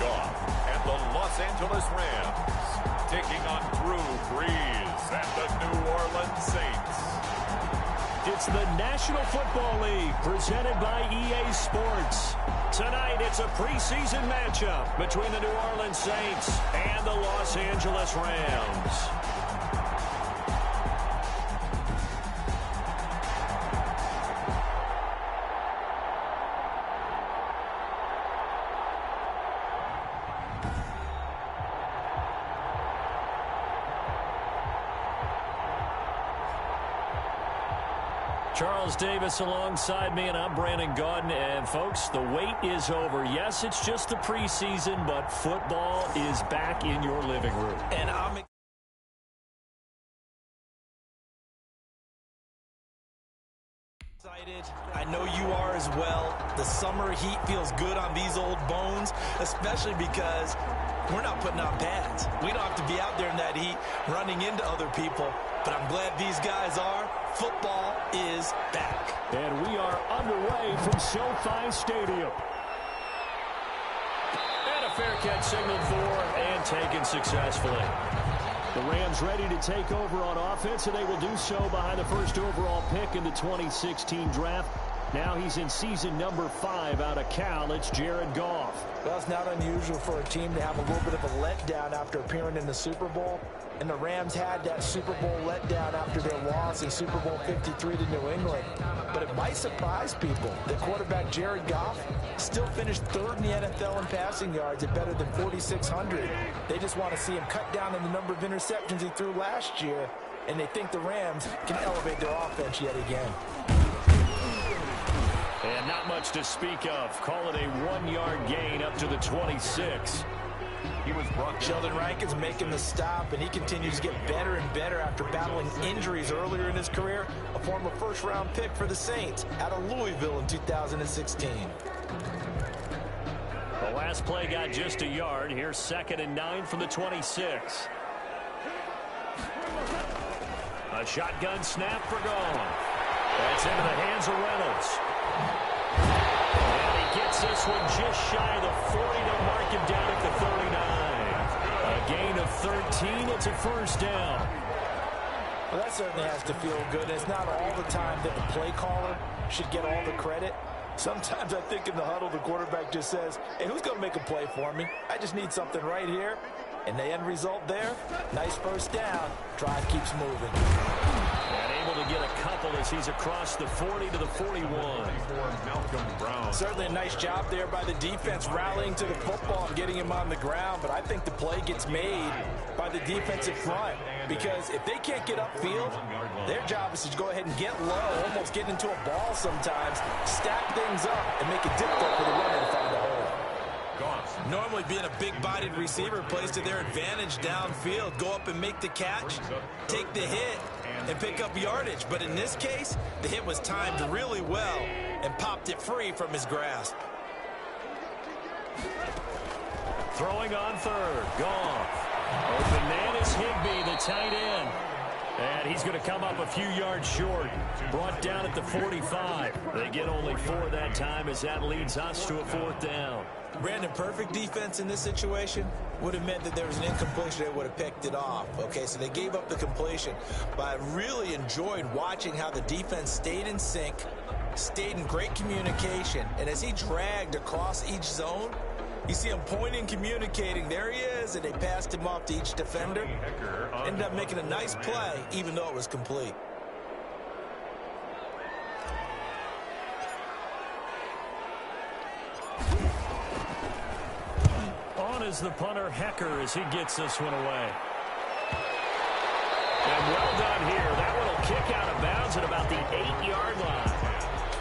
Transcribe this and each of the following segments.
Goff and the Los Angeles Rams taking on Drew Brees and the New Orleans Saints. It's the National Football League presented by EA Sports. Tonight, it's a preseason matchup between the New Orleans Saints and the Los Angeles Rams. Charles Davis alongside me, and I'm Brandon Gaudin. And, folks, the wait is over. Yes, it's just the preseason, but football is back in your living room. And I'm excited. I know you are as well. The summer heat feels good on these old bones, especially because we're not putting on pads. We don't have to be out there in that heat running into other people. But I'm glad these guys are. Football is back. And we are underway from SoFi Stadium. And a fair catch signaled for and taken successfully. The Rams ready to take over on offense, and they will do so behind the first overall pick in the 2016 draft. Now he's in season number 5 out of Cal. It's Jared Goff. Well, it's not unusual for a team to have a little bit of a letdown after appearing in the Super Bowl. And the Rams had that Super Bowl letdown after their loss in Super Bowl 53 to New England. But it might surprise people that quarterback Jared Goff still finished 3rd in the NFL in passing yards at better than 4,600. They just want to see him cut down on the number of interceptions he threw last year. And they think the Rams can elevate their offense yet again. And not much to speak of. Call it a 1-yard gain up to the 26. He was brought down. Sheldon Rankins making the stop, and he continues to get better and better after battling injuries earlier in his career. A former first-round pick for the Saints out of Louisville in 2016. The last play got just a yard. Here's 2nd and 9 from the 26. A shotgun snap for Gone. That's into the hands of Reynolds. And he gets this one just shy of the 40 to mark him down at the 39. A gain of 13. It's a first down. Well, that certainly has to feel good. It's not all the time that the play caller should get all the credit. Sometimes I think in the huddle, the quarterback just says, hey, who's going to make a play for me? I just need something right here. And the end result there, nice first down. Drive keeps moving. And able to get a couple as he's across the 40 to the 41. Certainly a nice job there by the defense rallying to the football and getting him on the ground. But I think the play gets made by the defensive front. Because if they can't get upfield, their job is to go ahead and get low, almost get into a ball sometimes, stack things up, and make it difficult for the runner to find a hole. Normally being a big-bodied receiver plays to their advantage downfield. Go up and make the catch, take the hit, and pick up yardage. But in this case, the hit was timed really well and popped it free from his grasp. Throwing on 3rd. Goff. Open man is Higbee, the tight end. And he's going to come up a few yards short. Brought down at the 45. They get only 4 that time as that leads us to a 4th down. Brandon, perfect defense in this situation would have meant that there was an incompletion. They would have picked it off. Okay, so they gave up the completion. But I really enjoyed watching how the defense stayed in sync, stayed in great communication. And as he dragged across each zone, you see him pointing, communicating. There he is, and they passed him off to each defender. Ended up making a nice play, even though it was complete. On is the punter, Hecker, as he gets this one away. And well done here. That one will kick out of bounds at about the 8-yard line.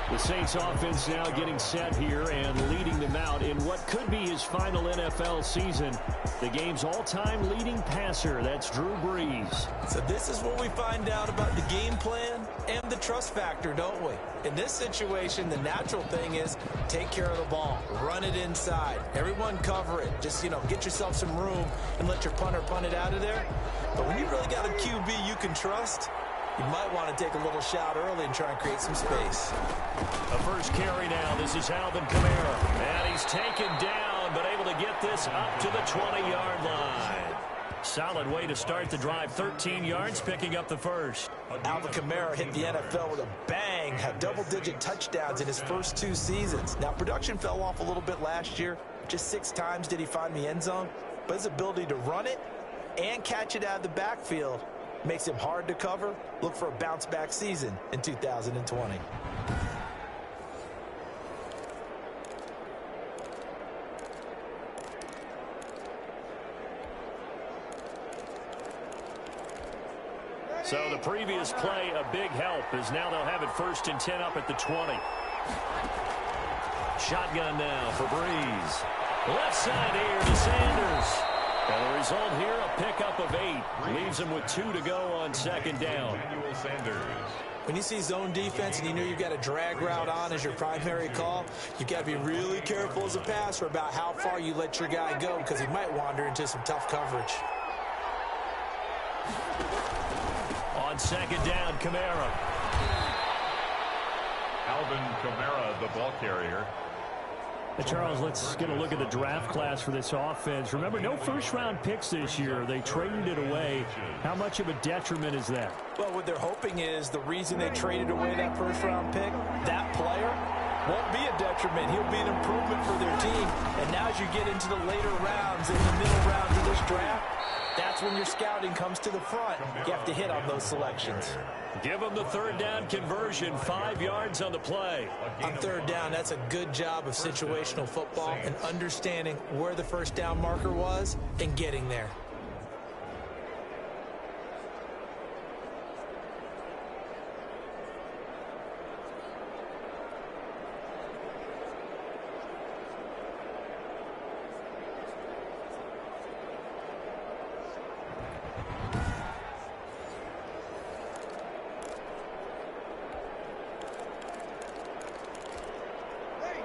The Saints offense now getting set here and leading them out in what could be his final NFL season. The game's all-time leading passer, that's Drew Brees. So this is what we find out about the game plan and the trust factor, don't we? In this situation, the natural thing is take care of the ball, run it inside, everyone cover it. Just, get yourself some room and let your punter punt it out of there. But when you really got a QB you can trust, you might want to take a little shot early and try and create some space. A first carry now. This is Alvin Kamara. And he's taken down down, but able to get this up to the 20-yard line. Solid way to start the drive. 13 yards, picking up the first. Alvin Kamara hit the NFL with a bang, had double-digit touchdowns in his first 2 seasons. Now, production fell off a little bit last year. Just 6 times did he find the end zone. But his ability to run it and catch it out of the backfield makes him hard to cover. Look for a bounce-back season in 2020. So the previous play, a big help, as now they'll have it 1st and 10 up at the 20. Shotgun now for Breeze. Left side here to Sanders. And the result here, a pickup of 8. Leaves him with 2 to go on 2nd down. When you see zone defense and you know you've got a drag route on as your primary call, you've got to be really careful as a passer about how far you let your guy go, because he might wander into some tough coverage. On 2nd down, Kamara. Alvin Kamara, the ball carrier. Charles, let's get a look at the draft class for this offense. Remember, no first-round picks this year. They traded it away. How much of a detriment is that? Well, what they're hoping is the reason they traded away that first-round pick, that player won't be a detriment. He'll be an improvement for their team. And now as you get into the later rounds, in the middle rounds of this draft, that's when your scouting comes to the front. You have to hit on those selections. Give them the 3rd down conversion, 5 yards on the play. On 3rd down, that's a good job of situational football and understanding where the 1st down marker was and getting there.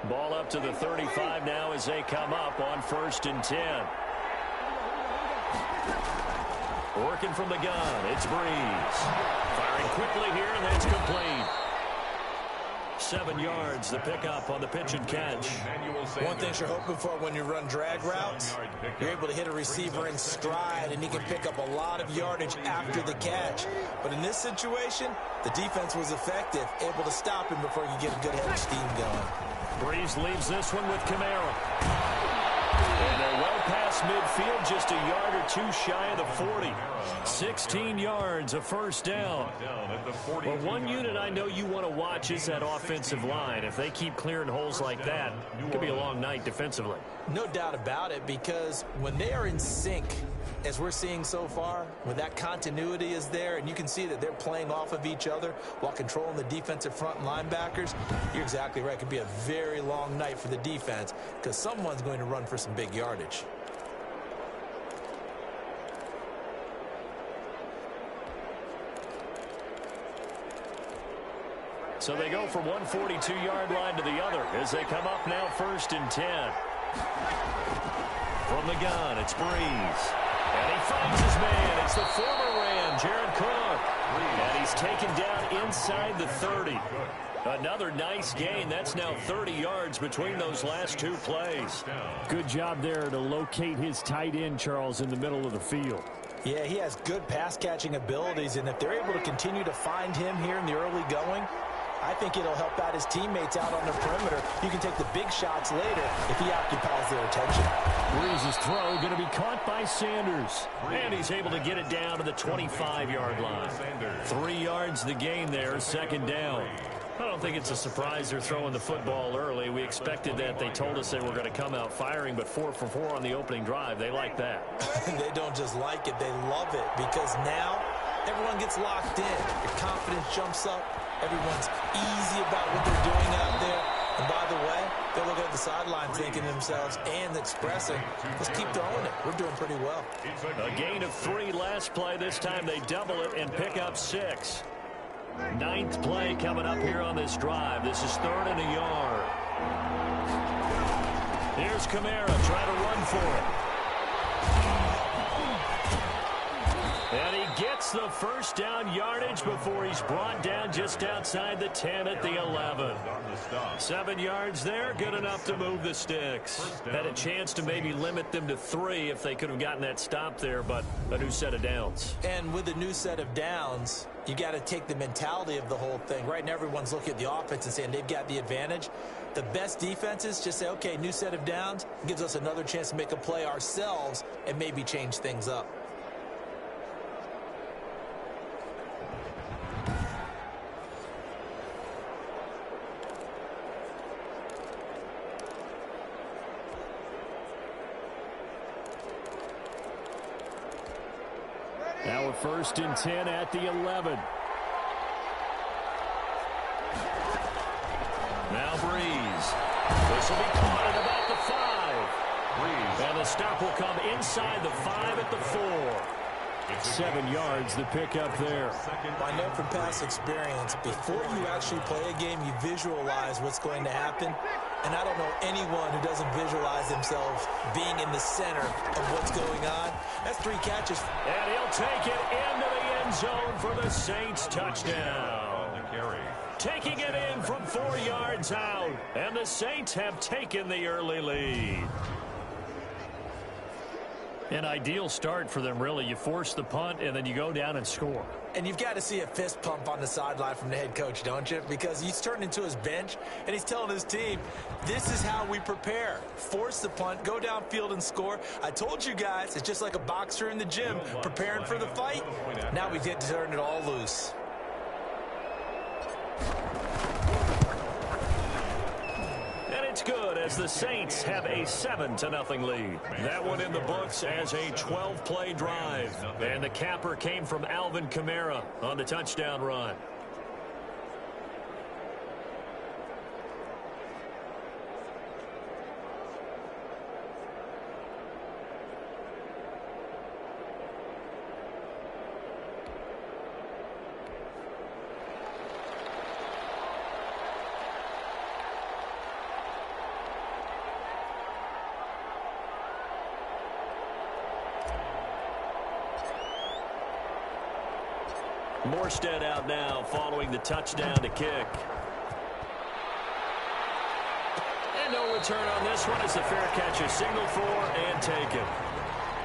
Ball up to the 35 now as they come up on 1st and 10. Working from the gun, it's Breeze. Firing quickly here, and that's complete. 7 yards, the pickup on the pitch and catch. One thing you're hoping for when you run drag routes, you're able to hit a receiver in stride, and he can pick up a lot of yardage after the catch. But in this situation, the defense was effective, able to stop him before he could get a good head of steam going. Breeze leaves this one with Kamara. And they're well past midfield, just a yard or 2 shy of the 40. 16 yards, a 1st down. Well, one unit I know you want to watch is that offensive line. If they keep clearing holes like that, it could be a long night defensively. No doubt about it, because when they are in sync, as we're seeing so far, when that continuity is there, and you can see that they're playing off of each other while controlling the defensive front and linebackers, you're exactly right. It could be a very long night for the defense because someone's going to run for some big yardage. So they go from one 42-yard line to the other as they come up now 1st and 10. From the gun, it's Breeze. And he finds his man. It's the former Ram, Jared Cook. And he's taken down inside the 30. Another nice gain. That's now 30 yards between those last 2 plays. Good job there to locate his tight end, Charles, in the middle of the field. Yeah, he has good pass-catching abilities, and if they're able to continue to find him here in the early going, I think it'll help out his teammates out on the perimeter. You can take the big shots later if he occupies their attention. Breeze's throw going to be caught by Sanders. And he's able to get it down to the 25-yard line. 3 yards the gain there, 2nd down. I don't think it's a surprise they're throwing the football early. We expected that. They told us they were going to come out firing, but 4 for 4 on the opening drive. They like that. They don't just like it, they love it, because now everyone gets locked in. Your confidence jumps up. Everyone's easy about what they're doing out there. And by the way, they're looking at the sideline thinking to themselves and expressing, let's keep throwing it. We're doing pretty well. A gain of 3 last play. This time they double it and pick up 6. 9th play coming up here on this drive. This is 3rd and a yard. Here's Kamara trying to run for it. And he gets gets the first down yardage before he's brought down just outside the 10 at the 11. 7 yards there, good enough to move the sticks. Had a chance to maybe limit them to 3 if they could have gotten that stop there, but a new set of downs. And with a new set of downs, you got to take the mentality of the whole thing. Right now, everyone's looking at the offense and saying they've got the advantage. The best defenses just say, okay, new set of downs, gives us another chance to make a play ourselves and maybe change things up. Now a 1st and 10 at the 11. Now Breeze. This will be caught at about the 5. And the stop will come inside the 5 at the 4. 7 yards, the pickup there. I know from past experience, before you actually play a game, you visualize what's going to happen. And I don't know anyone who doesn't visualize themselves being in the center of what's going on. That's 3 catches. And he'll take it into the end zone for the Saints touchdown. Taking it in from 4 yards out. And the Saints have taken the early lead. An ideal start for them, really. You force the punt, and then you go down and score. And you've got to see a fist pump on the sideline from the head coach, don't you? Because he's turned into his bench, and he's telling his team, this is how we prepare. Force the punt, go downfield and score. I told you guys, it's just like a boxer in the gym preparing for the fight. Now we get to turn it all loose. It's good as the Saints have a 7-0 lead. That one in the books as a 12-play drive. And the capper came from Alvin Kamara on the touchdown run. Morstead out now following the touchdown to kick. And no return on this one as the fair catch is signaled for and taken.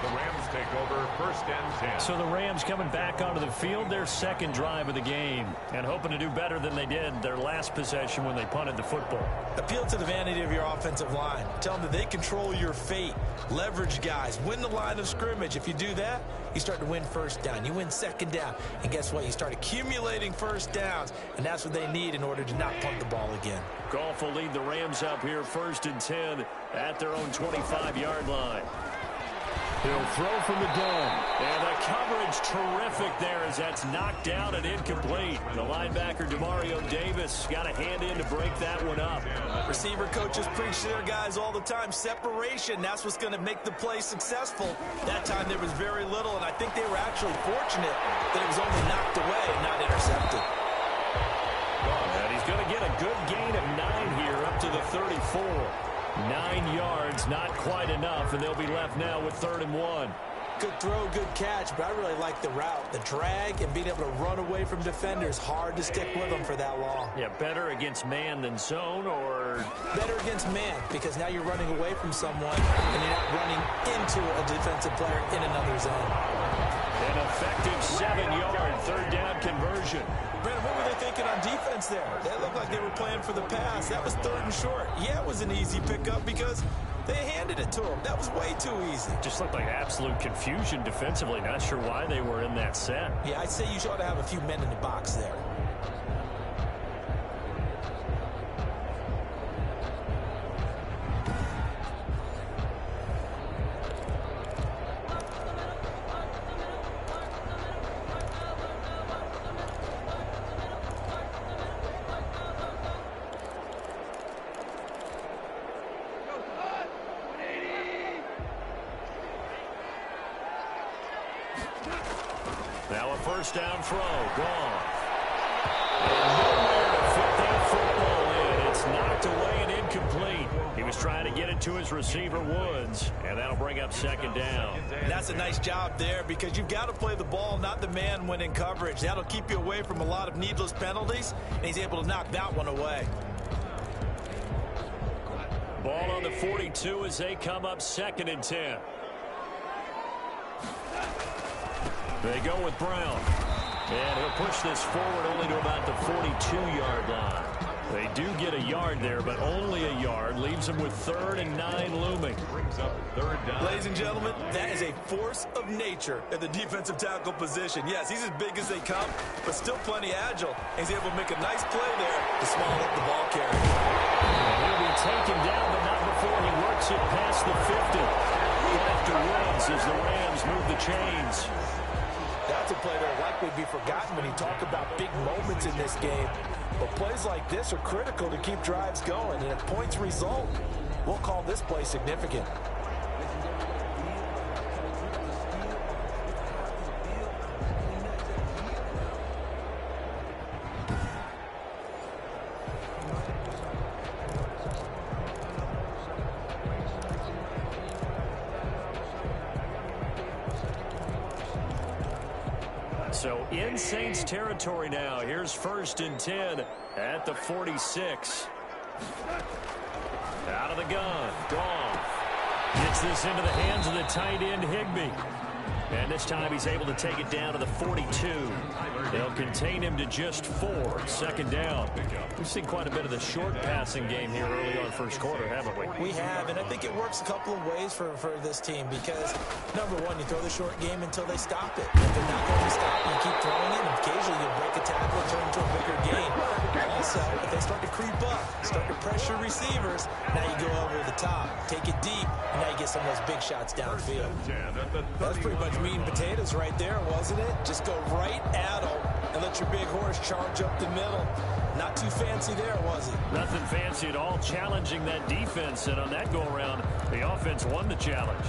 The Rams take over 1st and 10. So the Rams coming back onto the field, their 2nd drive of the game, and hoping to do better than they did their last possession when they punted the football. Appeal to the vanity of your offensive line. Tell them that they control your fate. Leverage guys. Win the line of scrimmage. If you do that, you start to win 1st down. You win 2nd down. And guess what? You start accumulating 1st downs, and that's what they need in order to not punt the ball again. Goff will lead the Rams up here 1st and 10 at their own 25-yard line. He'll throw from the dome. And the coverage terrific there as that's knocked down and incomplete. The linebacker, Demario Davis, got a hand in to break that one up. Receiver coaches preach to their guys all the time. Separation, that's what's going to make the play successful. That time there was very little, and I think they were actually fortunate that it was only knocked away and not intercepted. And he's going to get a good gain of 9 here up to the 34. 9 yards, not quite enough, and they'll be left now with 3rd and 1. Good throw, good catch, but I really like the route. The drag and being able to run away from defenders. Hard to stick with them for that long. Yeah, better against man than zone, or? Better against man, because now you're running away from someone and you're not running into a defensive player in another zone. An effective 7-yard 3rd down conversion. Brandon, what were they thinking on defense there? They looked like they were playing for the pass. That was 3rd and short. Yeah, it was an easy pickup because they handed it to them. That was way too easy. Just looked like absolute confusion defensively. Not sure why they were in that set. Yeah, I'd say you ought to have a few men in the box there. Now a 1st down throw, gone. And nowhere to fit that football in. It's knocked away and incomplete. He was trying to get it to his his receiver Woods, and that'll bring up second down. And that's a nice job there because you've got to play the ball, not the man when in coverage. That'll keep you away from a lot of needless penalties, and he's able to knock that one away. Ball on the 42 as they come up 2nd and 10. They go with Brown. And he'll push this forward only to about the 42-yard line. They do get a yard there, but only a yard. Leaves them with 3rd and 9 looming. Brings up 3rd down. Ladies and gentlemen, that is a force of nature at the defensive tackle position. Yes, he's as big as they come, but still plenty agile. He's able to make a nice play there to swallow up the ball carrier. He'll be taken down, but not before he works it past the 50. After Woods as the Rams move the chains. That's a play that will likely be forgotten when you talk about big moments in this game. But plays like this are critical to keep drives going. And if points result, we'll call this play significant. So in Saints territory now. Here's 1st and 10 at the 46. Out of the gun. Goff gets this into the hands of the tight end Higbee. And this time he's able to take it down to the 42. They'll contain him to just 4. 2nd down. We've seen quite a bit of the short passing game here early on 1st quarter, haven't we? We have, and I think it works a couple of ways for this team because, number one, you throw the short game until they stop it. If they're not going to stop, you keep throwing it, and occasionally you break a tackle and turn into a bigger gain. Also, if they start to creep up, start to pressure receivers, now you go over the top, take it deep, and now you get some of those big shots downfield. That's pretty much meat and potatoes right there, wasn't it? Just go right at them and let your big horse charge up the middle. Not too fancy there, was it? Nothing fancy at all, challenging that defense, and on that go-around, the offense won the challenge.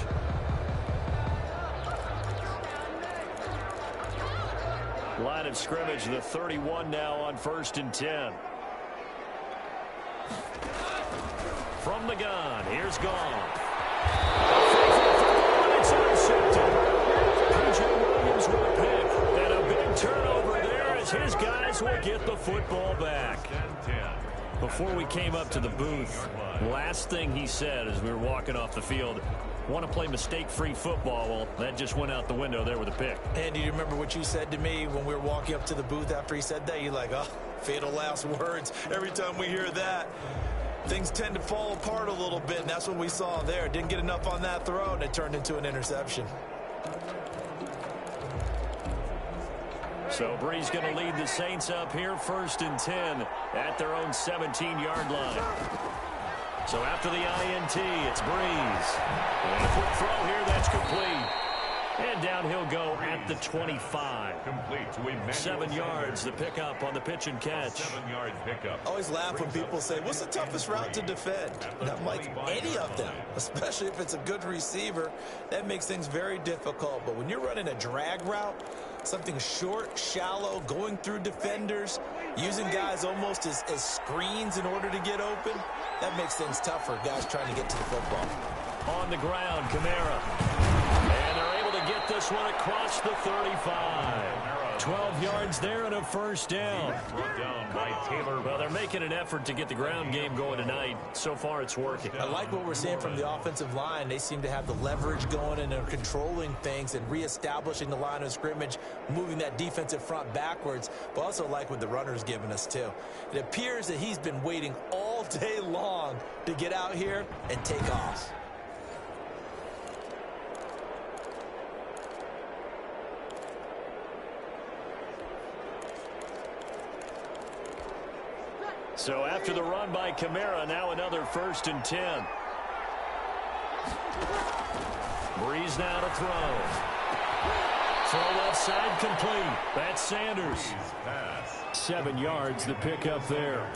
Line of scrimmage, the 31 now on 1st and 10. From the gun, here's Goff. It's intercepted. P.J. Williams with a pick, and a big turnover there as his guys will get the football back. Before we came up to the booth, last thing he said as we were walking off the field, want to play mistake-free football. Well, that just went out the window there with a pick. And do you remember what you said to me when we were walking up to the booth after he said that? You're like, oh, fatal last words. Every time we hear that, things tend to fall apart a little bit, and that's what we saw there. Didn't get enough on that throw, and it turned into an interception. So Brees going to lead the Saints up here 1st and 10 at their own 17-yard line. So after the INT, it's Brees. And a quick throw here, that's complete. And down he'll go at the 25. Complete to Emmanuel 7 yards, the pickup on the pitch and catch. 7-yard pickup. I always laugh when people say, what's the toughest route to defend? And I'm like, any of them, especially if it's a good receiver. That makes things very difficult. But when you're running a drag route, something short, shallow, going through defenders, using guys almost as screens in order to get open, that makes things tougher, guys trying to get to the football. On the ground, Kamara. And they're able to get this one across the 35. 12 yards there and a 1st down. Brought down by Taylor. Well, they're making an effort to get the ground game going tonight. So far, it's working. I like what we're seeing from the offensive line. They seem to have the leverage going, and they're controlling things and reestablishing the line of scrimmage, moving that defensive front backwards, but also like what the runner's giving us, too. It appears that he's been waiting all day long to get out here and take off. So after the run by Kamara, now another 1st and 10. Brees now to throw. Throw left side complete. That's Sanders. 7 yards, the pickup there.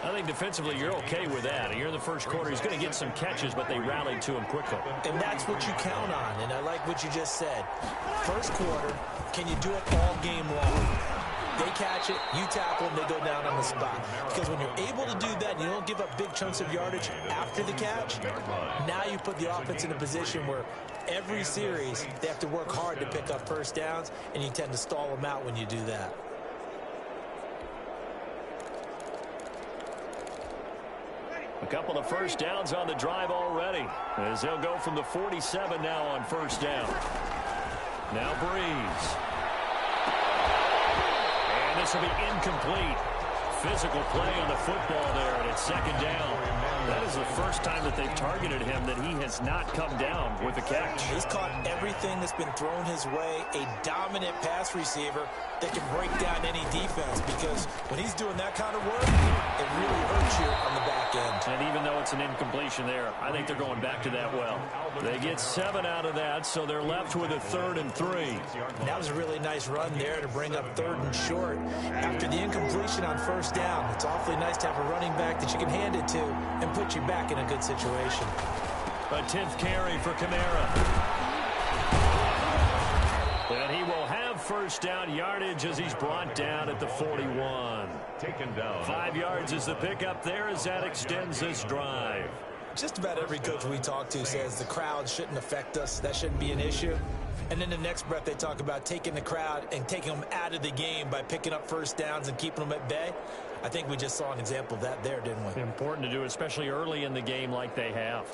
I think defensively you're okay with that. You're in the 1st quarter. He's going to get some catches, but they rallied to him quickly. And that's what you count on, and I like what you just said. 1st quarter, can you do it all game long? They catch it, you tackle them, they go down on the spot. Because when you're able to do that, and you don't give up big chunks of yardage after the catch, now you put the offense in a position where every series they have to work hard to pick up first downs, and you tend to stall them out when you do that. A couple of first downs on the drive already, as they'll go from the 47 now on first down. Now Breeze. And this will be incomplete. Physical play on the football there, and it's second down. That is the first time that they've targeted him that he has not come down with a catch. He's caught everything that's been thrown his way, a dominant pass receiver that can break down any defense, because when he's doing that kind of work, it really hurts you on the back end. And even though it's an incompletion there, I think they're going back to that well. They get 7 out of that, so they're left with a 3rd and 3. That was a really nice run there to bring up 3rd and short. After the incompletion on first down, it's awfully nice to have a running back that you can hand it to and put you back in a good situation. A 10th carry for Kamara. And he will have first down yardage as he's brought down at the 41. Taken down. 5 yards is the pickup there as that extends this drive. Just about every coach we talk to says the crowd shouldn't affect us. That shouldn't be an issue. And then the next breath they talk about taking the crowd and taking them out of the game by picking up first downs and keeping them at bay. I think we just saw an example of that there, didn't we? Important to do, especially early in the game like they have.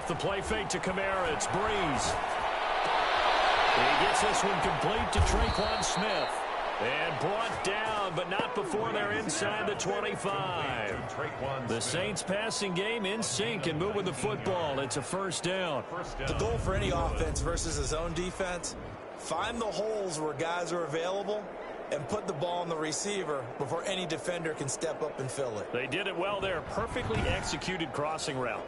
The play fake to Kamara. It's Breeze. He gets this one complete to Traquan Smith. And brought down, but not before they're inside the 25. The Saints passing game in sync and moving the football. It's a first down. The goal for any offense versus his own defense, find the holes where guys are available and put the ball on the receiver before any defender can step up and fill it. They did it well there. Perfectly executed crossing route.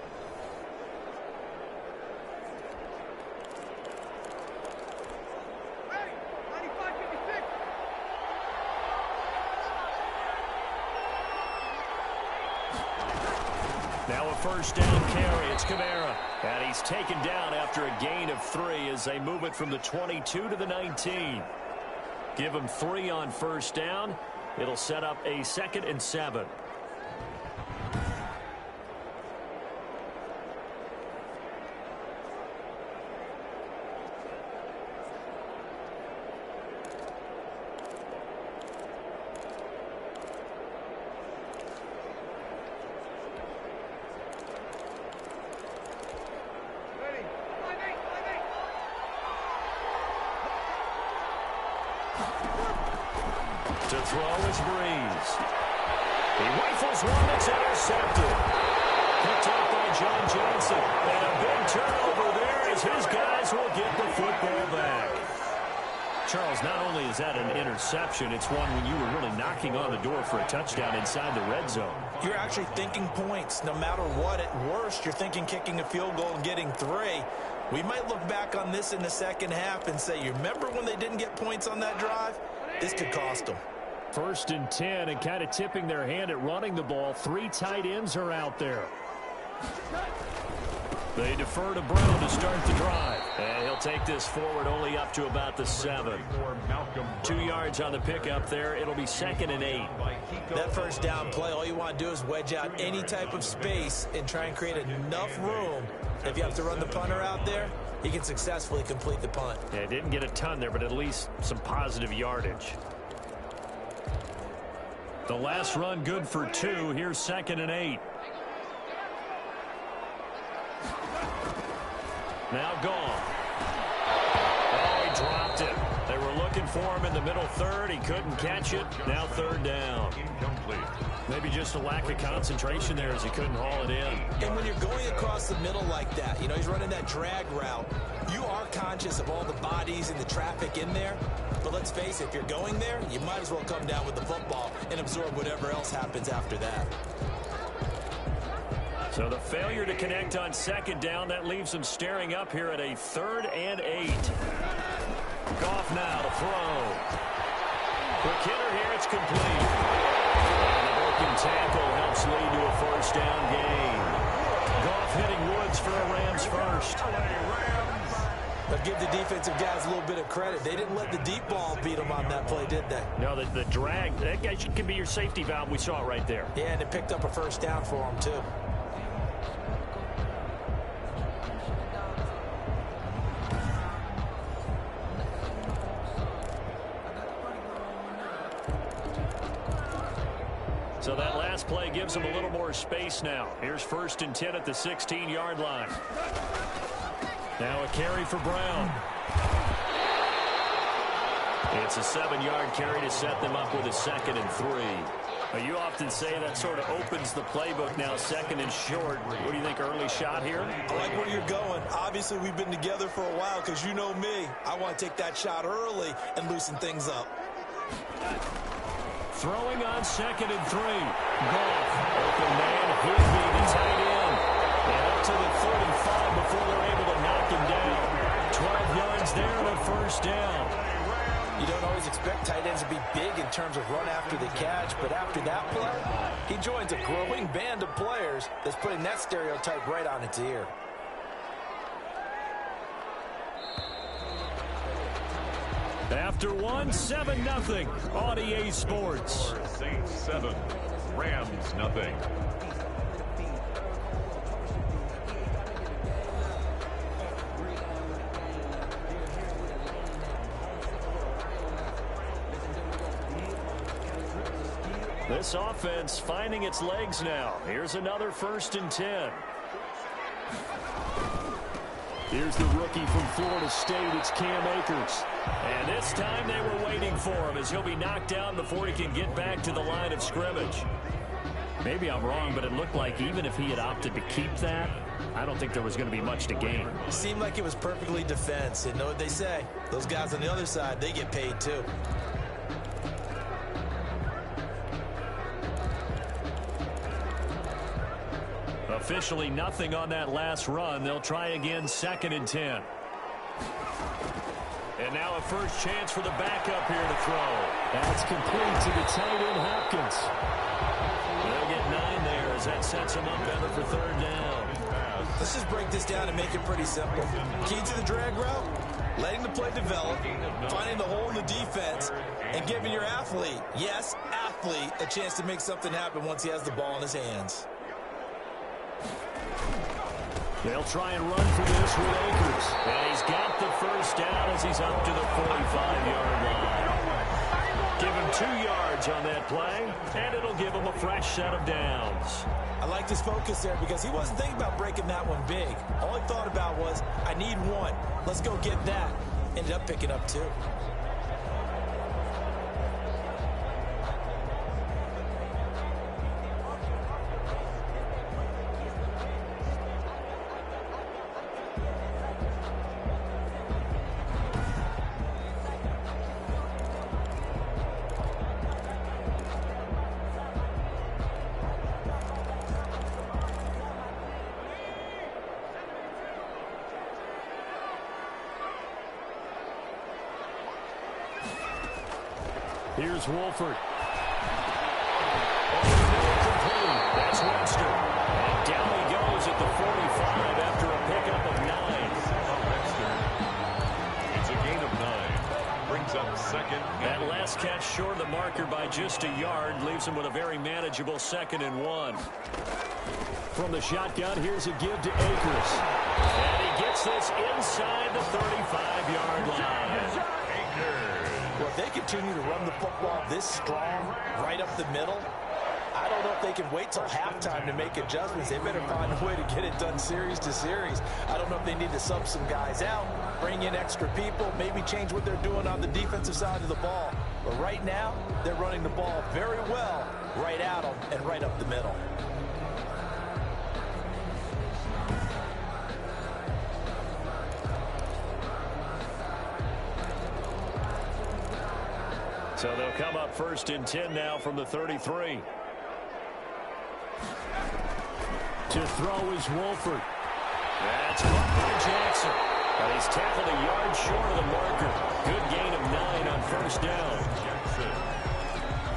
Now a first down carry. It's Kamara. And he's taken down after a gain of 3 as they move it from the 22 to the 19. Give him 3 on first down. It'll set up a 2nd and 7. To throw is Breeze. He rifles one that's intercepted. Picked up by John Johnson. And a big turnover there as his guys will get the football back. Charles, not only is that an interception, it's one when you were really knocking on the door for a touchdown inside the red zone. You're actually thinking points no matter what. At worst, you're thinking kicking a field goal and getting 3. We might look back on this in the second half and say, you remember when they didn't get points on that drive? This could cost them. 1st and 10, and kind of tipping their hand at running the ball. 3 tight ends are out there. They defer to Brown to start the drive. And he'll take this forward only up to about the 7. 2 yards on the pickup there. It'll be 2nd and 8. That first down play, all you want to do is wedge out any type of space and try and create enough room. If you have to run the punter out there, he can successfully complete the punt. Yeah, didn't get a ton there, but at least some positive yardage. The last run good for 2. Here's 2nd and 8. Now gone. Oh, he dropped it. They were looking looking for him in the middle third. He couldn't catch it. Now third down. Incomplete. Maybe just a lack of concentration there as he couldn't haul it in. And when you're going across the middle like that, he's running that drag route, you are conscious of all the bodies and the traffic in there. But let's face it, if you're going there, you might as well come down with the football and absorb whatever else happens after that. So the failure to connect on second down, that leaves him staring up here at a 3rd and 8. Goff now to throw. Quick hitter here, it's complete. And the broken tackle helps lead to a first down gain. Goff hitting Woods for a Rams first. But give the defensive guys a little bit of credit. They didn't let the deep ball beat them on that play, did they? No, the drag, that guy could be your safety valve. We saw it right there. Yeah, and it picked up a first down for them, too. So that last play gives him a little more space now. Here's 1st and 10 at the 16-yard line. Now a carry for Brown. It's a 7-yard carry to set them up with a 2nd and 3. But you often say that sort of opens the playbook now, 2nd and short. What do you think, early shot here? I like where you're going. Obviously, we've been together for a while because you know me. I want to take that shot early and loosen things up. Throwing on 2nd and 3. Goff, open man, Higby, the tight end. And up to the 35 before they're able to knock him down. 12 yards there and a first down. You don't always expect tight ends to be big in terms of run after the catch, but after that play, he joins a growing band of players that's putting that stereotype right on its ear. After one, 7-0 on EA Sports. Saints 7, Rams nothing. This offense finding its legs now. Here's another 1st and 10. Here's the rookie from Florida State. It's Cam Akers. And this time they were waiting for him as he'll be knocked down before he can get back to the line of scrimmage. Maybe I'm wrong, but it looked like even if he had opted to keep that, I don't think there was going to be much to gain. It seemed like it was perfectly defense. And know what they say? Those guys on the other side, they get paid too. Officially nothing on that last run. They'll try again, 2nd and 10. And now a first chance for the backup here to throw. That's complete to the tight end, Hopkins. They'll get 9 there as that sets them up better for 3rd down. Let's just break this down and make it pretty simple. Key to the drag route, letting the play develop, finding the hole in the defense, and giving your athlete, yes, athlete, a chance to make something happen once he has the ball in his hands. They'll try and run for this with Akers. And he's got the first down as he's up to the 45-yard line. Give him 2 yards on that play, and it'll give him a fresh set of downs. I liked his focus there because he wasn't thinking about breaking that one big. All he thought about was, I need 1. Let's go get that. Ended up picking up 2. Here's Wolford. That's Webster. And down he goes at the 45 after a pickup of 9. It's a gain of 9. Brings up 2nd. That last catch short of the marker by just a yard leaves him with a very manageable 2nd and 1. From the shotgun, here's a give to Akers. And he gets this inside the 35-yard line. Well, if they continue to run the football this strong right up the middle, I don't don't know if they can wait till halftime to make adjustments. They better find a way to get it done series to series. I don't know if they need to sub some guys out, bring in extra people, maybe change what they're doing on the defensive side of the ball. But right now, they're running the ball very well right at them and right up the middle. So they'll come up 1st and 10 now from the 33. To throw is Wolford. That's caught by Jackson. But he's tackled a yard short of the marker. Good gain of 9 on 1st down.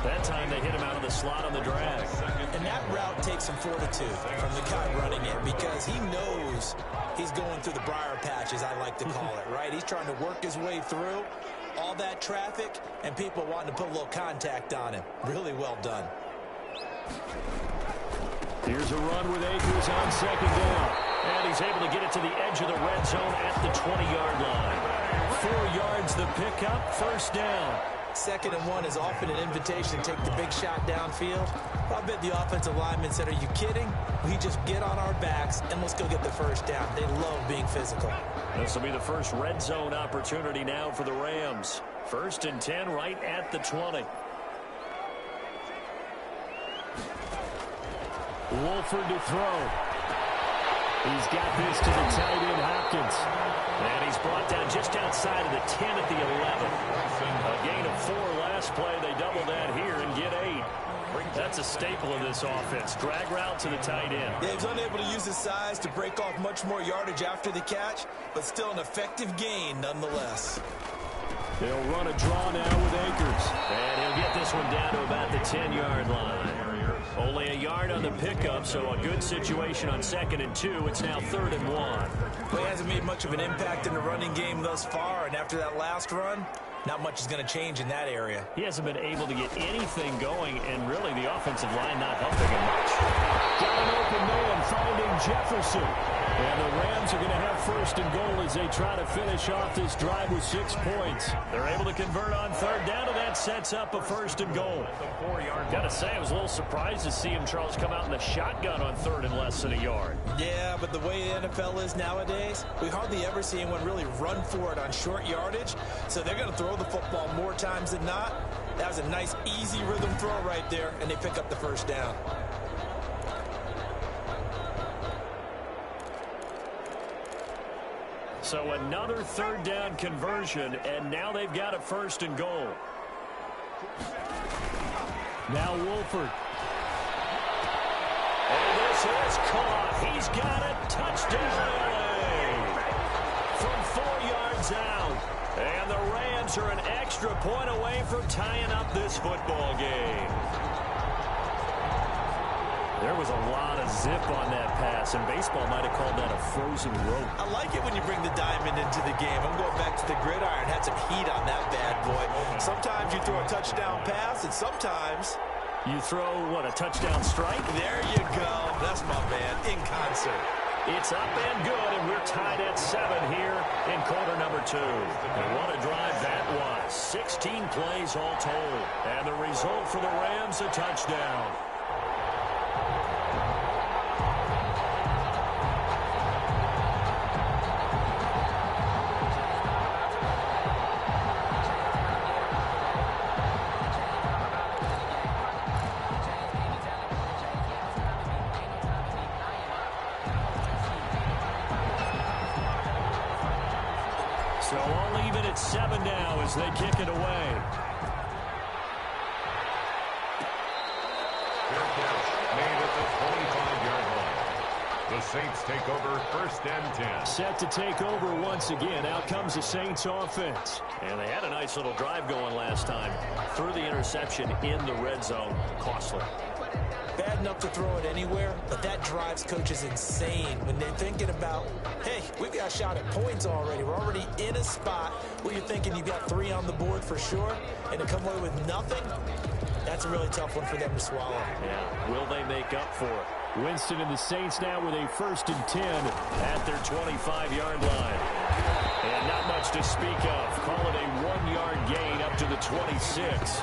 That time they hit him out of the slot on the drag. And that route takes some fortitude from the guy running it because he knows he's going through the briar patch, as I like to call it, right? He's trying to work his way through all that traffic and people wanting to put a little contact on him. Really well done. Here's a run with Akers on 2nd down. And he's able to get it to the edge of the red zone at the 20-yard line. 4 yards the pickup, 1st down. 2nd and 1 is often an invitation to take the big shot downfield. I bet the offensive linemen said, are you kidding? We just get on our backs and let's go get the 1st down. They love being physical. This will be the first red zone opportunity now for the Rams. 1st and 10 right at the 20. Wolford to throw. He's got this to the tight end, Hopkins. And he's brought down just outside of the 10 at the 11. A gain of 4 last play. They double that here and get 8. That's a staple of this offense. Drag route to the tight end. Yeah, he's unable to use his size to break off much more yardage after the catch, but still an effective gain nonetheless. They'll run a draw now with Akers. And he'll get this one down to about the 10-yard line. Only a yard on the pickup, so a good situation on 2nd and 2. It's now 3rd and 1. Well, he hasn't made much of an impact in the running game thus far, and after that last run, not much is going to change in that area. He hasn't been able to get anything going, and really the offensive line not helping him much. Got an open man finding Jefferson. And the Rams are going to have 1st and goal as they try to finish off this drive with 6 points. They're able to convert on 3rd down, and that sets up a 1st and goal. Got to say, I was a little surprised to see him, Charles, come out in the shotgun on 3rd and less than a yard. Yeah, but the way the NFL is nowadays, we hardly ever see anyone really run for it on short yardage. So they're going to throw the football more times than not. That was a nice, easy rhythm throw right there, and they pick up the 1st down. So another 3rd down conversion, and now they've got a 1st and goal. Now Wolford. And this is caught. He's got it. Touchdown, LA. From 4 yards out. And the Rams are an extra point away from tying up this football game. There was a lot of zip on that pass, and baseball might have called that a frozen rope. I like it when you bring the diamond into the game. I'm going back to the gridiron. Had some heat on that bad boy. Sometimes you throw a touchdown pass, and sometimes you throw, what, a touchdown strike? There you go. That's my man, in concert. It's up and good, and we're tied at 7 here in quarter number 2. And what a drive that was. 16 plays all told. And the result for the Rams, a touchdown. So all even at 7 now as they kick it away. Fair catch made at the 25-yard line. The Saints take over 1st and 10. Set to take over once again. Out comes the Saints offense. And they had a nice little drive going last time. Threw the interception in the red zone. Costly. Bad enough to throw it anywhere, but that drives coaches insane when they're thinking about, hey, we've got a shot at points already. We're already in a spot where you're thinking you've got 3 on the board for sure, and to come away with nothing, that's a really tough one for them to swallow. Yeah. Will they make up for it? Winston and the Saints now with a 1st and 10 at their 25-yard line. And not much to speak of. Call it a 1-yard gain up to the 26.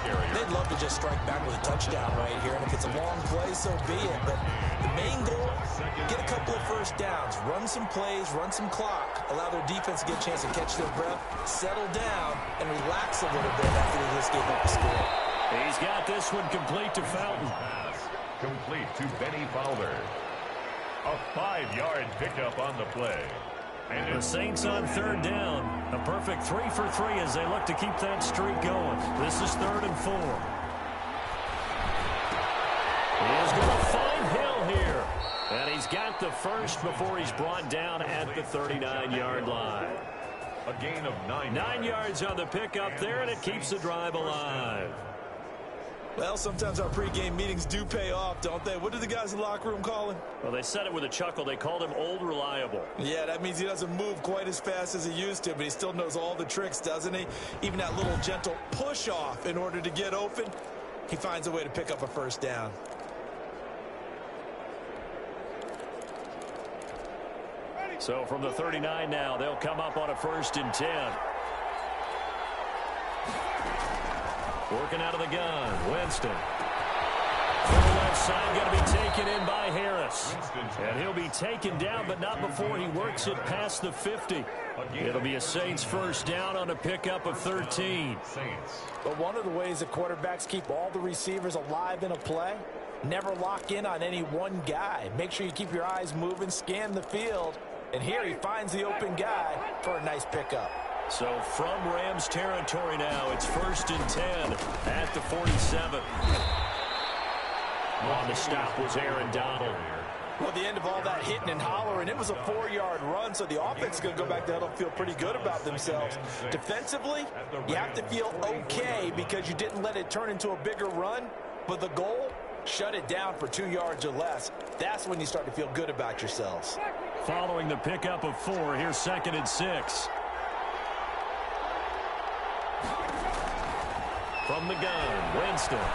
carrier. They'd love to just strike back with a touchdown right here, and if it's a long play, so be it. But the main goal, get a couple of first downs, run some plays, run some clock, allow their defense to get a chance to catch their breath, settle down, and relax a little bit after they just gave up a score. He's got this one complete to Fountain. Complete to Benny Fowler. A 5-yard pickup on the play. And The Saints on third down. A perfect 3 for 3 as they look to keep that streak going. This is 3rd and 4. He is going to find Hill here. And he's got the first before he's brought down at the 39-yard line. a gain of 9 yards. 9 yards on the pickup there, and it keeps the drive alive. Well, sometimes our pregame meetings do pay off, don't they? What do the guys in the locker room call him? Well, they said it with a chuckle. They called him Old Reliable. Yeah, that means he doesn't move quite as fast as he used to, but he still knows all the tricks, doesn't he? Even that little gentle push-off in order to get open, he finds a way to pick up a first down. So from the 39 now, they'll come up on a 1st and 10. Working out of the gun, Winston. To the left side, going to be taken in by Harris. And he'll be taken down, but not before he works it past the 50. It'll be a Saints first down on a pickup of 13. But one of the ways that quarterbacks keep all the receivers alive in a play, never lock in on any one guy. Make sure you keep your eyes moving, scan the field. And here he finds the open guy for a nice pickup. So from Rams territory now, it's 1st and 10 at the 47. On the stop was Aaron Donald. Well, the end of all that hitting and hollering, it was a 4-yard run, so the offense is going to go back there and feel pretty good about themselves. Defensively, you have to feel okay because you didn't let it turn into a bigger run, but the goal, shut it down for 2 yards or less. That's when you start to feel good about yourselves. Following the pickup of 4, here's 2nd and 6. From the gun, Winston. And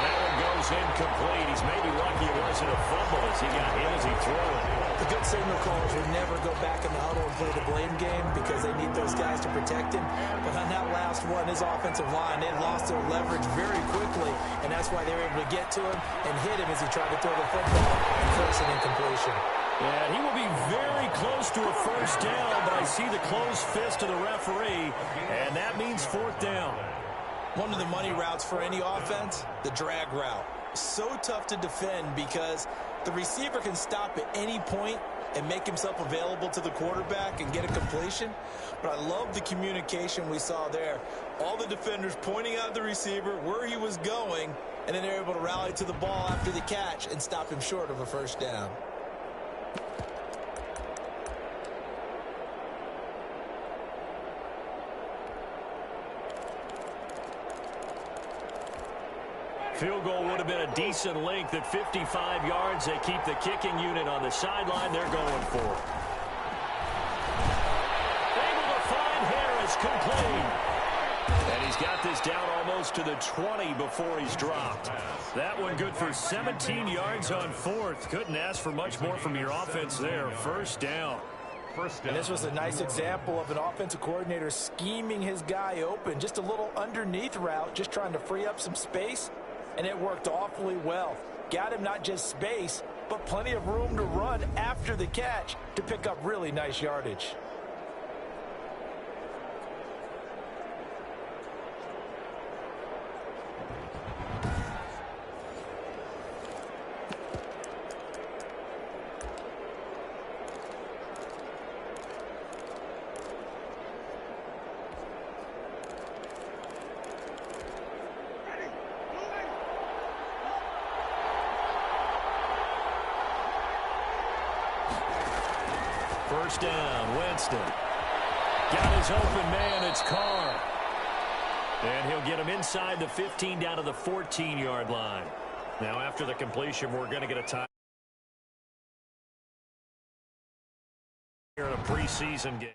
that one goes incomplete. He's maybe lucky it wasn't a fumble as he got hit as he threw it. The good signal callers would never go back in the huddle and play the blame game because they need those guys to protect him. But on that last one, his offensive line, they lost their leverage very quickly, and that's why they were able to get to him and hit him as he tried to throw the football and force an incompletion. Yeah, he will be very close to a first down, but I see the closed fist of the referee, and that means 4th down. One of the money routes for any offense, the drag route. So tough to defend because the receiver can stop at any point and make himself available to the quarterback and get a completion. But I love the communication we saw there. All the defenders pointing out the receiver where he was going, and then they're able to rally to the ball after the catch and stop him short of a first down. Field goal would have been a decent length at 55 yards. They keep the kicking unit on the sideline. They're going for it. Able to find Harris, complete. And he's got this down almost to the 20 before he's dropped. That one good for 17 yards on 4th. Couldn't ask for much more from your offense there. First down. And this was a nice example of an offensive coordinator scheming his guy open. Just a little underneath route, just trying to free up some space. And it worked awfully well. Got him not just space, but plenty of room to run after the catch to pick up really nice yardage. First down, Winston. Got his open man, it's Carr. And he'll get him inside the 15 down to the 14-yard line. Now after the completion, we're going to get a time here in a preseason game.